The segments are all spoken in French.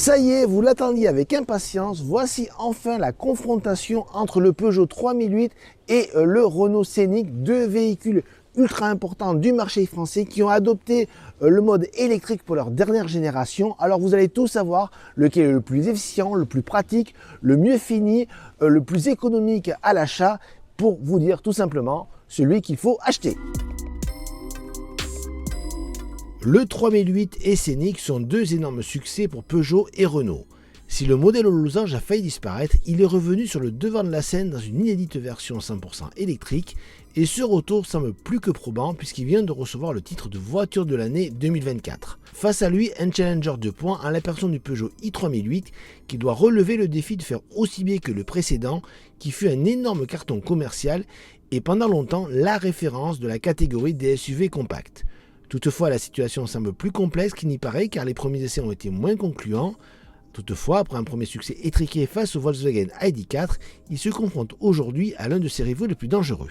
Ça y est, vous l'attendiez avec impatience, voici enfin la confrontation entre le Peugeot 3008 et le Renault Scénic, deux véhicules ultra importants du marché français qui ont adopté le mode électrique pour leur dernière génération. Alors vous allez tout savoir, lequel est le plus efficient, le plus pratique, le mieux fini, le plus économique à l'achat, pour vous dire tout simplement celui qu'il faut acheter. Le 3008 et Scénic sont deux énormes succès pour Peugeot et Renault. Si le modèle au losange a failli disparaître, il est revenu sur le devant de la scène dans une inédite version 100% électrique et ce retour semble plus que probant puisqu'il vient de recevoir le titre de voiture de l'année 2024. Face à lui, un challenger de points en la personne du Peugeot i3008 qui doit relever le défi de faire aussi bien que le précédent qui fut un énorme carton commercial et pendant longtemps la référence de la catégorie des SUV compacts. Toutefois, la situation semble plus complexe qu'il n'y paraît car les premiers essais ont été moins concluants. Toutefois, après un premier succès étriqué face au Volkswagen ID.4, il se confronte aujourd'hui à l'un de ses rivaux les plus dangereux.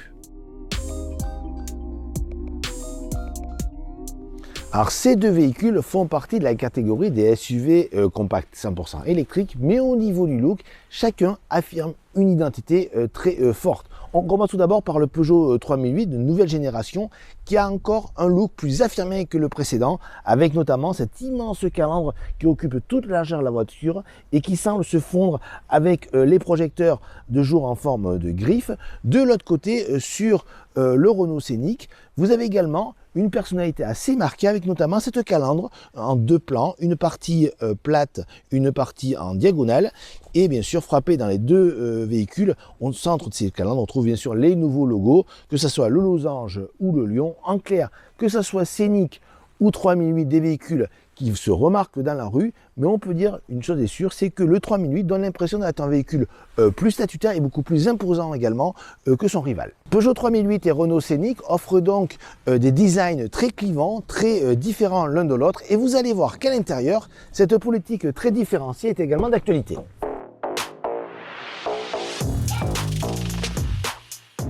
Alors ces deux véhicules font partie de la catégorie des SUV compacts 100% électriques, mais au niveau du look, chacun affirme une identité très forte. On commence tout d'abord par le Peugeot 3008 de nouvelle génération qui a encore un look plus affirmé que le précédent, avec notamment cet immense calandre qui occupe toute la largeur de la voiture et qui semble se fondre avec les projecteurs de jour en forme de griffe. De l'autre côté, sur le Renault Scénic, vous avez également une personnalité assez marquée avec notamment cette calandre en deux plans, une partie plate, une partie en diagonale et bien sûr frappé dans les deux véhicules, au centre de ces calandres, on trouve bien sûr les nouveaux logos, que ce soit le losange ou le lion. En clair, que ce soit Scénic ou 3008, des véhicules qui se remarquent dans la rue, mais on peut dire une chose est sûre, c'est que le 3008 donne l'impression d'être un véhicule plus statutaire et beaucoup plus imposant également que son rival. Peugeot 3008 et Renault Scénic offrent donc des designs très clivants, très différents l'un de l'autre, et vous allez voir qu'à l'intérieur, cette politique très différenciée est également d'actualité.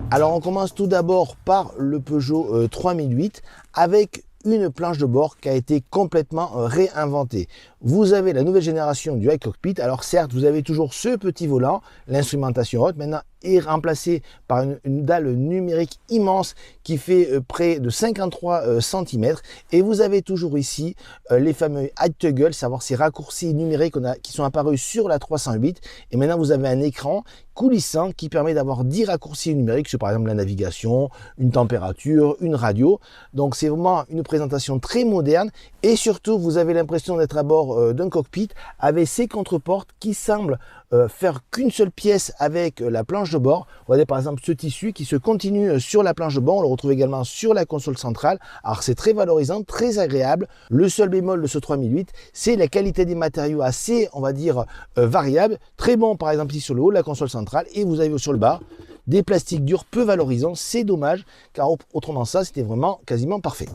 Alors on commence tout d'abord par le Peugeot 3008 avec une planche de bord qui a été complètement réinventée. Vous avez la nouvelle génération du iCockpit. Alors certes, vous avez toujours ce petit volant, l'instrumentation haute, maintenant est remplacée par une dalle numérique immense qui fait près de 53 cm. Et vous avez toujours ici les fameux High Toggle, savoir ces raccourcis numériques qui sont apparus sur la 308. Et maintenant, vous avez un écran coulissant qui permet d'avoir 10 raccourcis numériques sur par exemple la navigation, une température, une radio. Donc c'est vraiment une présentation très moderne et surtout vous avez l'impression d'être à bord d'un cockpit avec ces contreportes qui semblent faire qu'une seule pièce avec la planche de bord. Vous voyez par exemple ce tissu qui se continue sur la planche de bord, on le retrouve également sur la console centrale. Alors c'est très valorisant, très agréable. Le seul bémol de ce 3008, c'est la qualité des matériaux assez, on va dire, variable. Très bon par exemple ici sur le haut de la console centrale et vous avez sur le bas des plastiques durs peu valorisants. C'est dommage car autrement ça c'était vraiment quasiment parfait.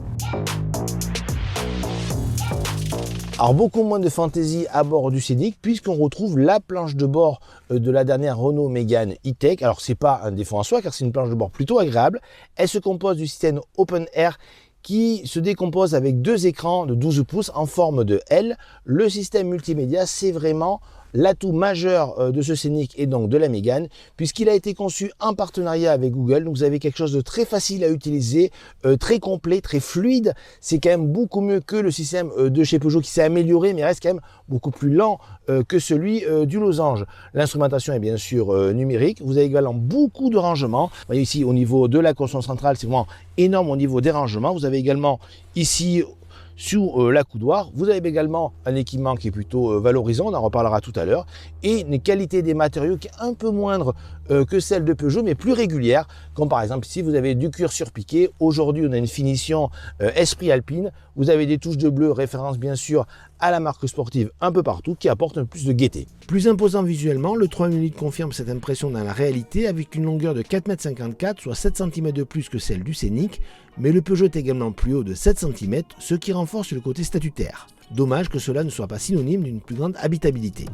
Alors beaucoup moins de fantaisie à bord du Scénic puisqu'on retrouve la planche de bord de la dernière Renault Mégane E-Tech. Alors c'est pas un défaut en soi car c'est une planche de bord plutôt agréable. Elle se compose du système Open Air qui se décompose avec deux écrans de 12 pouces en forme de L. Le système multimédia, c'est vraiment l'atout majeur de ce Scénic et donc de la Mégane, puisqu'il a été conçu en partenariat avec Google. Donc vous avez quelque chose de très facile à utiliser, très complet, très fluide. C'est quand même beaucoup mieux que le système de chez Peugeot qui s'est amélioré, mais reste quand même beaucoup plus lent que celui du losange. L'instrumentation est bien sûr numérique. Vous avez également beaucoup de rangements. Vous voyez ici au niveau de la console centrale, c'est vraiment énorme au niveau des rangements. Vous avez également ici sur la coudoir, vous avez également un équipement qui est plutôt valorisant, on en reparlera tout à l'heure, et une qualité des matériaux qui est un peu moindre que celle de Peugeot, mais plus régulière, comme par exemple ici vous avez du cuir surpiqué. Aujourd'hui on a une finition Esprit Alpine, vous avez des touches de bleu, référence bien sûr à la marque sportive un peu partout, qui apporte un plus de gaieté. Plus imposant visuellement, le 3008 confirme cette impression dans la réalité avec une longueur de 4,54 m, soit 7 cm de plus que celle du Scénic, mais le Peugeot est également plus haut de 7 cm, ce qui renforce le côté statutaire. Dommage que cela ne soit pas synonyme d'une plus grande habitabilité.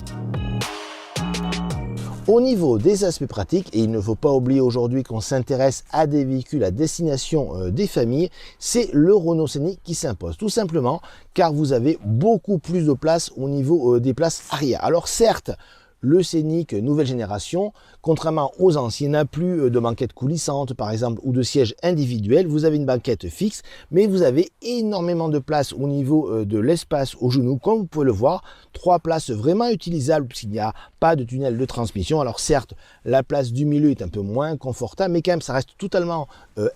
Au niveau des aspects pratiques, et il ne faut pas oublier aujourd'hui qu'on s'intéresse à des véhicules à destination des familles, c'est le Renault Scénic qui s'impose. Tout simplement car vous avez beaucoup plus de place au niveau des places arrière. Alors certes, le Scénic nouvelle génération, contrairement aux anciens, n'a plus de banquette coulissante par exemple ou de siège individuel. Vous avez une banquette fixe, mais vous avez énormément de place au niveau de l'espace au genou, comme vous pouvez le voir. 3 places vraiment utilisables puisqu'il n'y a pas de tunnel de transmission. Alors certes, la place du milieu est un peu moins confortable, mais quand même ça reste totalement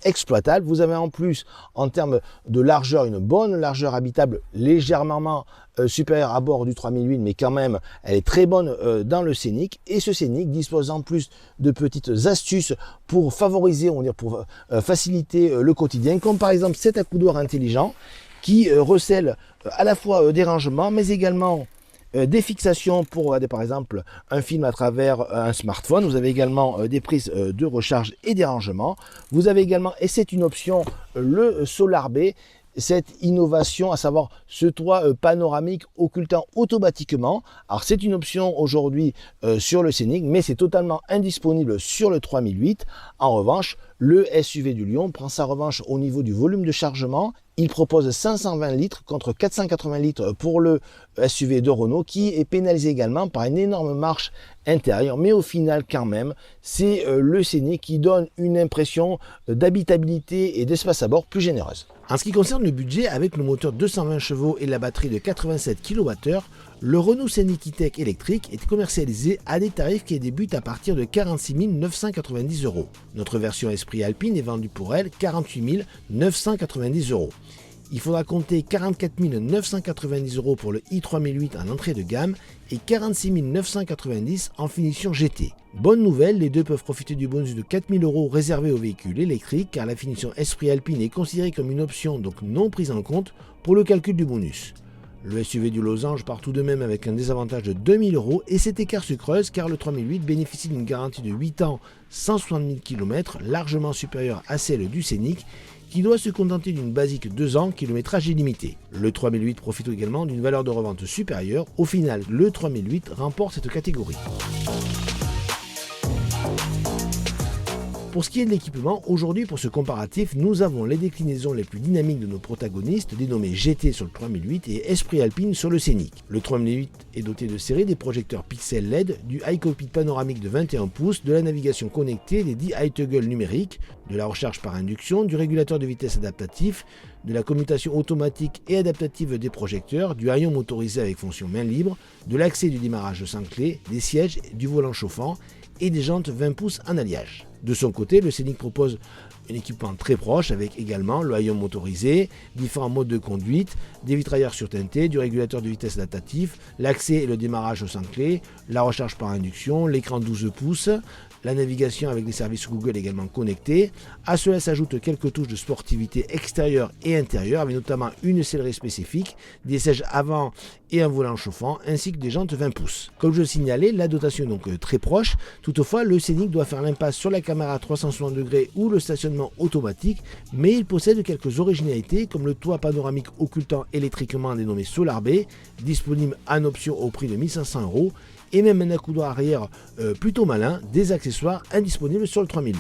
exploitable. Vous avez en plus, en termes de largeur, une bonne largeur habitable, légèrement supérieure à bord du 3008, mais quand même elle est très bonne dans le Scénic. Et ce Scénic dispose en plus de petites astuces pour favoriser, on va dire, pour faciliter le quotidien, comme par exemple cet accoudoir intelligent qui recèle à la fois des rangements, mais également des fixations pour regarder par exemple un film à travers un smartphone. Vous avez également des prises de recharge et des rangements. Vous avez également, et c'est une option, le Solar Bay, cette innovation, à savoir ce toit panoramique occultant automatiquement. Alors c'est une option aujourd'hui sur le Scénic, mais c'est totalement indisponible sur le 3008. En revanche, le SUV du Lion prend sa revanche au niveau du volume de chargement. Il propose 520 litres contre 480 litres pour le SUV de Renault, qui est pénalisé également par une énorme marche intérieure. Mais au final, quand même, c'est le Scénic qui donne une impression d'habitabilité et d'espace à bord plus généreuse. En ce qui concerne le budget, avec le moteur 220 chevaux et la batterie de 87 kWh, le Renault Scénic E-Tech électrique est commercialisé à des tarifs qui débutent à partir de 46 990 €. Notre version Esprit Alpine est vendue pour elle 48 990 €. Il faudra compter 44 990 € pour le i3008 en entrée de gamme et 46 990 € en finition GT. Bonne nouvelle, les deux peuvent profiter du bonus de 4 000 € réservé aux véhicules électriques, car la finition Esprit Alpine est considérée comme une option donc non prise en compte pour le calcul du bonus. Le SUV du Losange part tout de même avec un désavantage de 2 000 € et cet écart se creuse car le 3008 bénéficie d'une garantie de 8 ans, 160 000 km, largement supérieure à celle du Scénic, qui doit se contenter d'une basique 2 ans, kilométrage illimité. Le 3008 profite également d'une valeur de revente supérieure. Au final, le 3008 remporte cette catégorie. Pour ce qui est de l'équipement, aujourd'hui pour ce comparatif, nous avons les déclinaisons les plus dynamiques de nos protagonistes, dénommés GT sur le 3008 et Esprit Alpine sur le Scénic. Le 3008 est doté de série des projecteurs pixels LED, du high cockpit panoramique de 21 pouces, de la navigation connectée, des 10 high toggle numériques, de la recharge par induction, du régulateur de vitesse adaptatif, de la commutation automatique et adaptative des projecteurs, du haillon motorisé avec fonction main libre, de l'accès du démarrage sans clé, des sièges, du volant chauffant et des jantes 20 pouces en alliage. De son côté, le Scénic propose un équipement très proche avec également le haillon motorisé, différents modes de conduite, des vitrailleurs surteintés, du régulateur de vitesse adaptatif, l'accès et le démarrage sans clé, la recharge par induction, l'écran 12 pouces, la navigation avec les services Google également connectés. À cela s'ajoutent quelques touches de sportivité extérieure et intérieure, avec notamment une sellerie spécifique, des sièges avant et un volant chauffant, ainsi que des jantes 20 pouces. Comme je le signalais, la dotation est donc très proche. Toutefois, le Scénic doit faire l'impasse sur la caméra 360 degrés ou le stationnement automatique, mais il possède quelques originalités comme le toit panoramique occultant électriquement dénommé Solar Bay, disponible en option au prix de 1 500 €, et même un accoudoir arrière plutôt malin, des accessoires indisponibles sur le 3008.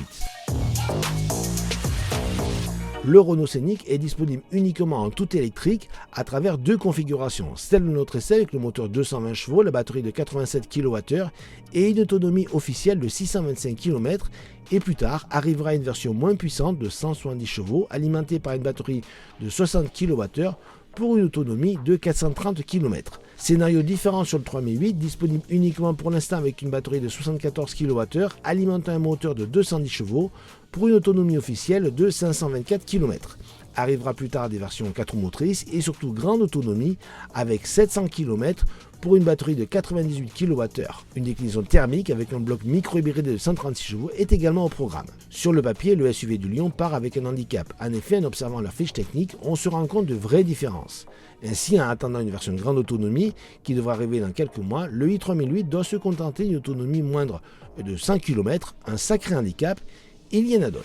Le Renault Scénic est disponible uniquement en tout électrique à travers 2 configurations, celle de notre essai avec le moteur 220 chevaux, la batterie de 87 kWh et une autonomie officielle de 625 km, et plus tard arrivera une version moins puissante de 170 chevaux alimentée par une batterie de 60 kWh pour une autonomie de 430 km. Scénario différent sur le 3008, disponible uniquement pour l'instant avec une batterie de 74 kWh alimentant un moteur de 210 chevaux pour une autonomie officielle de 524 km. Arrivera plus tard des versions 4 roues motrices et surtout grande autonomie avec 700 km pour une batterie de 98 kWh. Une déclinaison thermique avec un bloc micro-hybride de 136 chevaux est également au programme. Sur le papier, le SUV du Lion part avec un handicap. En effet, en observant la fiche technique, on se rend compte de vraies différences. Ainsi, en attendant une version grande autonomie qui devra arriver dans quelques mois, le i3008 doit se contenter d'une autonomie moindre de 100 km, un sacré handicap. Il y en a d'autres.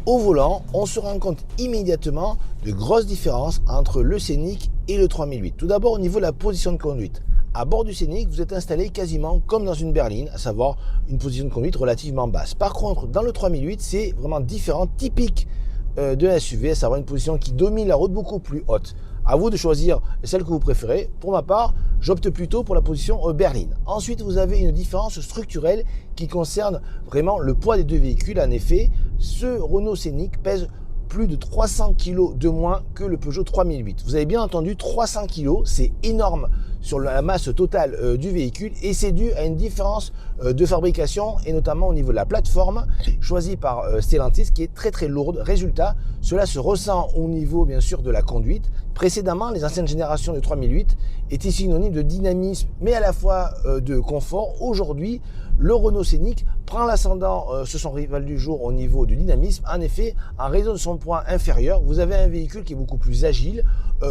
Au volant, on se rend compte immédiatement de grosses différences entre le Scénic et le 3008. Tout d'abord au niveau de la position de conduite. À bord du Scénic, vous êtes installé quasiment comme dans une berline, à savoir une position de conduite relativement basse. Par contre, dans le 3008, c'est vraiment différent, typique de la SUV, à savoir une position qui domine la route beaucoup plus haute. À vous de choisir celle que vous préférez. Pour ma part, j'opte plutôt pour la position berline. Ensuite, vous avez une différence structurelle qui concerne vraiment le poids des deux véhicules. En effet, ce Renault Scénic pèse plus de 300 kg de moins que le Peugeot 3008. Vous avez bien entendu, 300 kg, c'est énorme sur la masse totale du véhicule et c'est dû à une différence de fabrication et notamment au niveau de la plateforme choisie par Stellantis qui est très lourde. Résultat, cela se ressent au niveau bien sûr de la conduite. Précédemment, les anciennes générations de 3008 étaient synonymes de dynamisme mais à la fois de confort. Aujourd'hui, le Renault Scénic prend l'ascendant sur son rival du jour au niveau du dynamisme. En effet, en raison de son poids inférieur, vous avez un véhicule qui est beaucoup plus agile,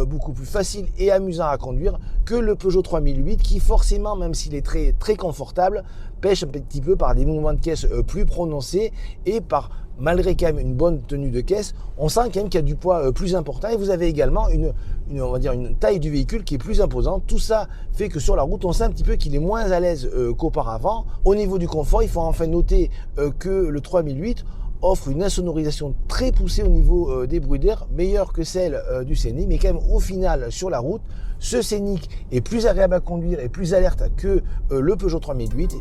beaucoup plus facile et amusant à conduire que le Peugeot 3008 qui forcément, même s'il est très confortable, pêche un petit peu par des mouvements de caisse plus prononcés et par, malgré quand même une bonne tenue de caisse, on sent quand même qu'il y a du poids plus important et vous avez également on va dire une taille du véhicule qui est plus imposante. Tout ça fait que sur la route, on sent un petit peu qu'il est moins à l'aise qu'auparavant. Au niveau du confort, il faut enfin noter que le 3008 offre une insonorisation très poussée au niveau des bruits d'air, meilleure que celle du Scénic, mais quand même au final sur la route, ce Scénic est plus agréable à conduire et plus alerte que le Peugeot 3008.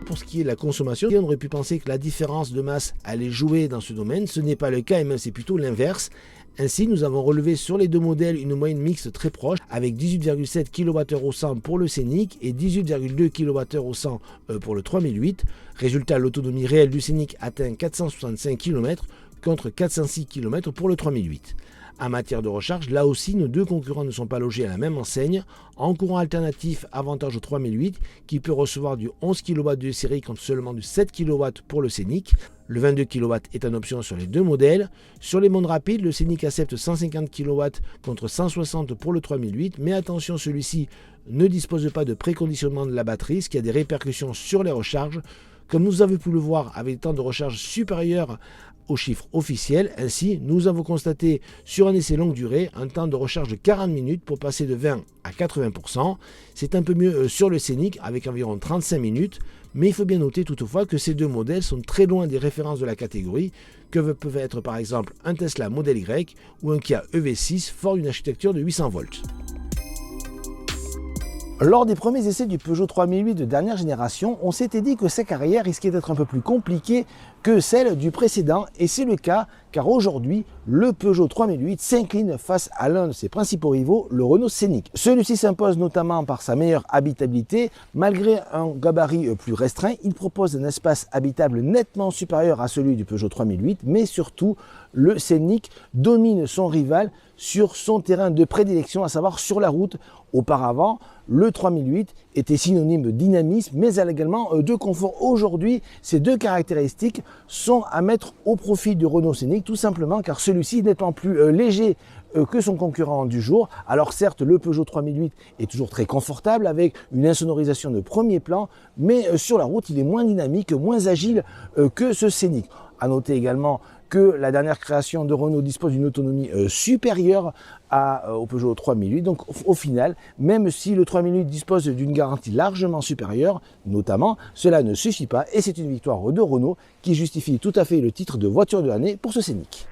Pour ce qui est de la consommation, on aurait pu penser que la différence de masse allait jouer dans ce domaine. Ce n'est pas le cas et même c'est plutôt l'inverse. Ainsi, nous avons relevé sur les deux modèles une moyenne mixte très proche avec 18,7 kWh au 100 pour le Scénic et 18,2 kWh au 100 pour le 3008. Résultat, l'autonomie réelle du Scénic atteint 465 km contre 406 km pour le 3008. En matière de recharge, là aussi, nos deux concurrents ne sont pas logés à la même enseigne. En courant alternatif, avantage au 3008 qui peut recevoir du 11 kW de série contre seulement du 7 kW pour le Scénic. Le 22 kW est en option sur les deux modèles. Sur les mondes rapides, le Scénic accepte 150 kW contre 160 pour le 3008. Mais attention, celui-ci ne dispose pas de préconditionnement de la batterie, ce qui a des répercussions sur les recharges. Comme nous avons pu le voir avec des temps de recharge supérieurs aux chiffres officiels. Ainsi, nous avons constaté sur un essai longue durée un temps de recharge de 40 minutes pour passer de 20 à 80%. C'est un peu mieux sur le Scénic avec environ 35 minutes, mais il faut bien noter toutefois que ces deux modèles sont très loin des références de la catégorie, que peuvent être par exemple un Tesla Model Y ou un Kia EV6 fort d'une architecture de 800 volts. Lors des premiers essais du Peugeot 3008 de dernière génération, on s'était dit que sa carrière risquait d'être un peu plus compliquée que celle du précédent, et c'est le cas car aujourd'hui, le Peugeot 3008 s'incline face à l'un de ses principaux rivaux, le Renault Scénic. Celui-ci s'impose notamment par sa meilleure habitabilité. Malgré un gabarit plus restreint, il propose un espace habitable nettement supérieur à celui du Peugeot 3008, mais surtout, le Scénic domine son rival sur son terrain de prédilection, à savoir sur la route. Auparavant, le 3008 était synonyme de dynamisme, mais également de confort. Aujourd'hui, ces deux caractéristiques sont à mettre au profit du Renault Scénic, tout simplement car celui-ci n'étant plus léger que son concurrent du jour. Alors certes, le Peugeot 3008 est toujours très confortable avec une insonorisation de premier plan, mais sur la route, il est moins dynamique, moins agile que ce Scénic. À noter également que la dernière création de Renault dispose d'une autonomie supérieure au Peugeot 3008. Donc au final, même si le 3008 dispose d'une garantie largement supérieure, notamment, cela ne suffit pas et c'est une victoire de Renault qui justifie tout à fait le titre de voiture de l'année pour ce Scénic.